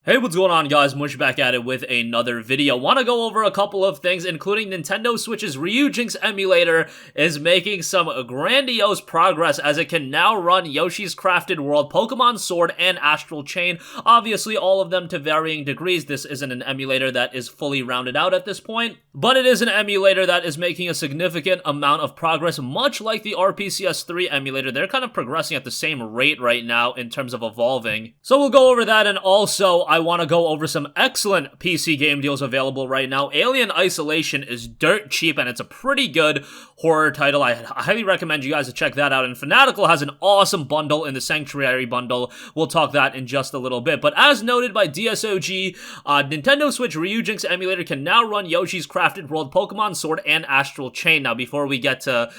Hey, what's going on, guys? Mush back at it with another video. Want to go over a couple of things, including Nintendo Switch's Ryujinx emulator is making some grandiose progress as it can now run Yoshi's Crafted World, Pokemon Sword, and Astral Chain. Obviously, all of them to varying degrees. This isn't an emulator that is fully rounded out at this point, but it is an emulator that is making a significant amount of progress, much like the RPCS3 emulator. They're kind of progressing at the same rate right now in terms of evolving. So we'll go over that, and also I want to go over some excellent PC game deals available right now. Alien Isolation is dirt cheap, and it's a pretty good horror title. I highly recommend you guys to check that out. And Fanatical has an awesome bundle in the Sanctuary bundle. We'll talk that in just a little bit. But as noted by DSOG, Nintendo Switch Ryujinx emulator can now run Yoshi's Crafted World, Pokemon Sword, and Astral Chain. Now, before we get to,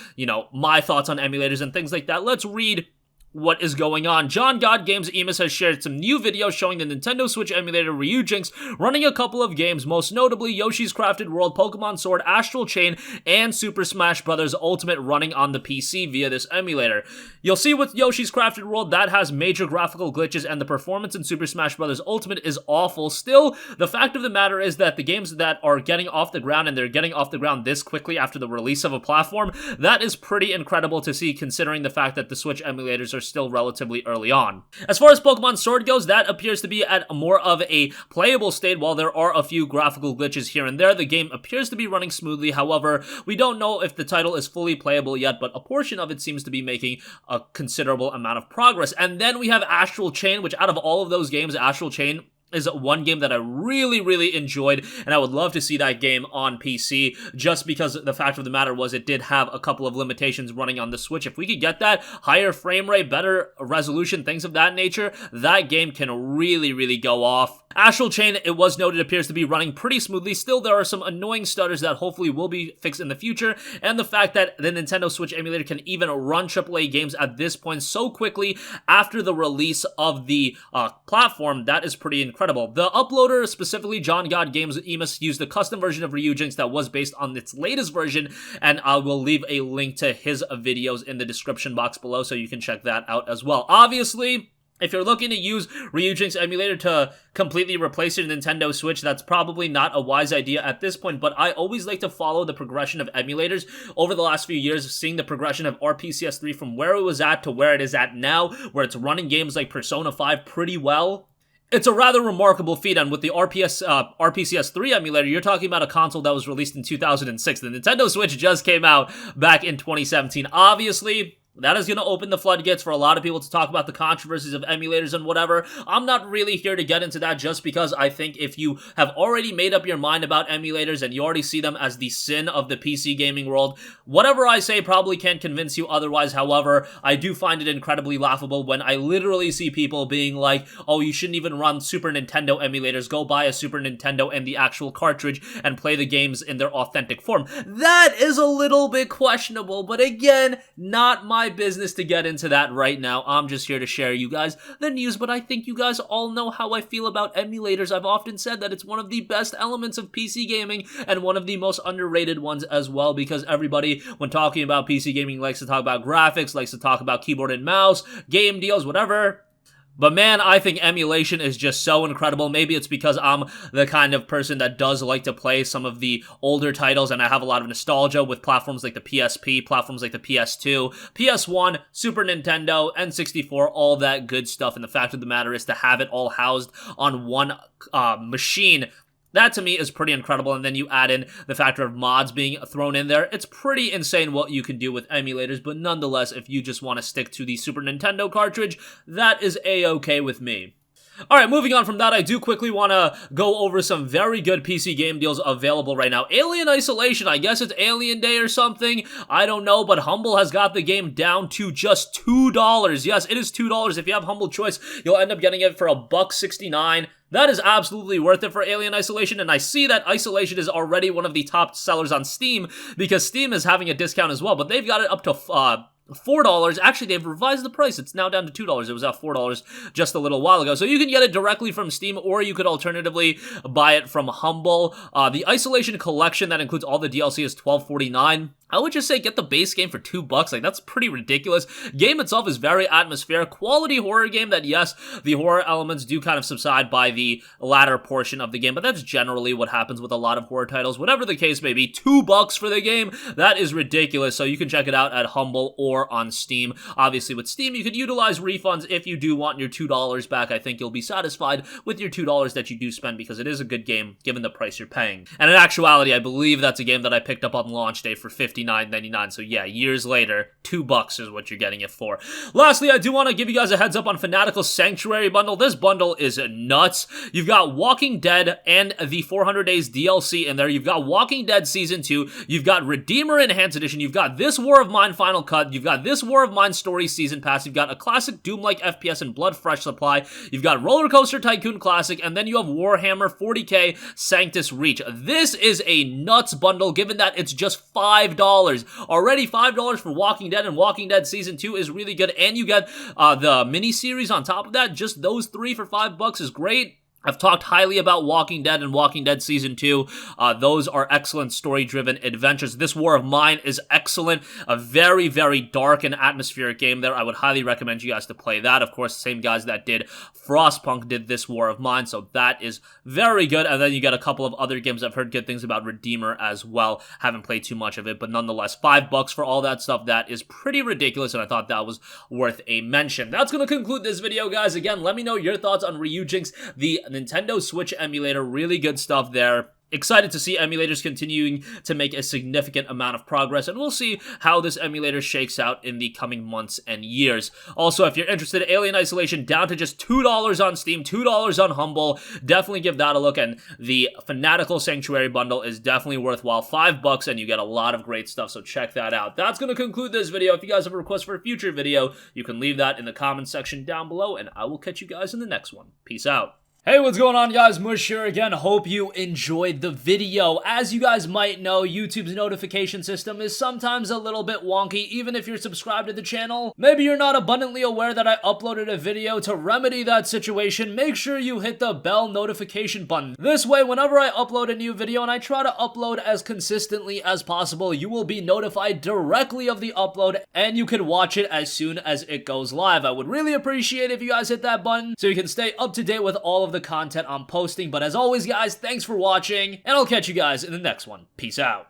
my thoughts on emulators and things like that, let's read what is going on. John God Games Emus has shared some new videos showing the Nintendo Switch emulator Ryujinx running a couple of games, most notably Yoshi's Crafted World, Pokemon Sword, Astral Chain, and Super Smash Bros. Ultimate running on the PC via this emulator. You'll see with Yoshi's Crafted World that has major graphical glitches, and the performance in Super Smash Bros. Ultimate is awful. Still, the fact of the matter is that the games that are getting off the ground, and they're getting off the ground this quickly after the release of a platform, that is pretty incredible to see, considering the fact that the Switch emulators are still relatively early on. As far as Pokemon Sword goes, that appears to be at more of a playable state. While there are a few graphical glitches here and there, the game appears to be running smoothly. However, we don't know if the title is fully playable yet, but a portion of it seems to be making a considerable amount of progress. And then we have Astral Chain, which out of all of those games, Astral Chain is one game that I really enjoyed, and I would love to see that game on PC, just because the fact of the matter was it did have a couple of limitations running on the Switch. If we could get that higher frame rate, better resolution, things of that nature, that game can really go off. Astral Chain, it was noted, appears to be running pretty smoothly. Still, there are some annoying stutters that hopefully will be fixed in the future, and the fact that the Nintendo Switch emulator can even run AAA games at this point so quickly after the release of the platform, that is pretty incredible. The uploader, specifically John God Games Emus, used a custom version of Ryujinx that was based on its latest version, and I will leave a link to his videos in the description box below so you can check that out as well. Obviously, if you're looking to use Ryujinx emulator to completely replace your Nintendo Switch, that's probably not a wise idea at this point, but I always like to follow the progression of emulators over the last few years, seeing the progression of RPCS3 from where it was at to where it is at now, where it's running games like Persona 5 pretty well. It's a rather remarkable feat, and with the RPCS3 emulator, you're talking about a console that was released in 2006. The Nintendo Switch just came out back in 2017. Obviously, that is going to open the floodgates for a lot of people to talk about the controversies of emulators and whatever. I'm not really here to get into that, just because I think if you have already made up your mind about emulators and you already see them as the sin of the PC gaming world, whatever I say probably can't convince you otherwise. However, I do find it incredibly laughable when I literally see people being like, oh, you shouldn't even run Super Nintendo emulators. Go buy a Super Nintendo and the actual cartridge and play the games in their authentic form. That is a little bit questionable, but again, not my business to get into that right now. I'm just here to share you guys the news, but I think you guys all know how I feel about emulators. I've often said that it's one of the best elements of PC gaming and one of the most underrated ones as well, because everybody, when talking about PC gaming, likes to talk about graphics, likes to talk about keyboard and mouse, game deals, whatever. But man, I think emulation is just so incredible. Maybe it's because I'm the kind of person that does like to play some of the older titles, and I have a lot of nostalgia with platforms like the PSP, platforms like the PS2, PS1, Super Nintendo, N64, all that good stuff. And the fact of the matter is to have it all housed on one machine, that to me is pretty incredible. And then you add in the factor of mods being thrown in there. It's pretty insane what you can do with emulators, but nonetheless, if you just want to stick to the Super Nintendo cartridge, that is a-okay with me. Alright, moving on from that, I do quickly want to go over some very good PC game deals available right now. Alien Isolation, I guess it's Alien Day or something, I don't know, but Humble has got the game down to just $2. Yes, it is $2. If you have Humble Choice, you'll end up getting it for $1.69. That is absolutely worth it for Alien Isolation, and I see that Isolation is already one of the top sellers on Steam, because Steam is having a discount as well, but they've got it up to $4. Actually, they've revised the price. It's now down to $2. It was at $4 just a little while ago. So you can get it directly from Steam, or you could alternatively buy it from Humble. The Isolation Collection that includes all the DLC is $12.49. I would just say get the base game for $2. Like, that's pretty ridiculous. Game itself is very atmospheric. Quality horror game that, yes, the horror elements do kind of subside by the latter portion of the game, but that's generally what happens with a lot of horror titles. Whatever the case may be, $2 for the game, that is ridiculous. So you can check it out at Humble or on Steam. Obviously, with Steam, you could utilize refunds if you do want your $2 back. I think you'll be satisfied with your $2 that you do spend because it is a good game given the price you're paying. And in actuality, I believe that's a game that I picked up on launch day for $59.99. So yeah, years later, $2 is what you're getting it for. Lastly, I do want to give you guys a heads up on Fanatical Sanctuary bundle. This bundle is nuts. You've got Walking Dead and the 400 Days DLC in there. You've got Walking Dead Season 2. You've got Redeemer Enhanced Edition. You've got This War of Mine Final Cut. You've got This War of Mine Story Season Pass. You've got a classic Doom-like FPS and Blood Fresh supply. You've got Roller Coaster Tycoon Classic, and then you have Warhammer 40k Sanctus Reach. This is a nuts bundle given that it's just $5. Already $5 for Walking Dead, and Walking Dead Season 2 is really good, and you get the mini-series on top of that. Just those three for $5 is great. I've talked highly about Walking Dead and Walking Dead Season 2. Those are excellent story-driven adventures. This War of Mine is excellent. A very, very dark and atmospheric game there. I would highly recommend you guys to play that. Of course, the same guys that did Frostpunk did This War of Mine, so that is very good. And then you get a couple of other games. I've heard good things about Redeemer as well. Haven't played too much of it, but nonetheless, $5 for all that stuff. That is pretty ridiculous, and I thought that was worth a mention. That's going to conclude this video, guys. Again, let me know your thoughts on Ryujinx, the Nintendo Switch emulator. Really good stuff there. Excited to see emulators continuing to make a significant amount of progress, and we'll see how this emulator shakes out in the coming months and years. Also, if you're interested in Alien Isolation, down to just $2 on Steam, $2 on Humble, definitely give that a look, and the Fanatical Sanctuary bundle is definitely worthwhile. $5, and you get a lot of great stuff, so check that out. That's going to conclude this video. If you guys have a request for a future video, you can leave that in the comments section down below, and I will catch you guys in the next one. Peace out. Hey, what's going on, guys? Mush here again. Hope you enjoyed the video. As you guys might know, YouTube's notification system is sometimes a little bit wonky, even if you're subscribed to the channel. Maybe you're not abundantly aware that I uploaded a video. To remedy that situation, make sure you hit the bell notification button. This way, whenever I upload a new video, and I try to upload as consistently as possible, you will be notified directly of the upload, and you can watch it as soon as it goes live. I would really appreciate if you guys hit that button so you can stay up to date with all of the content I'm posting. But as always, guys, thanks for watching, and I'll catch you guys in the next one. Peace out.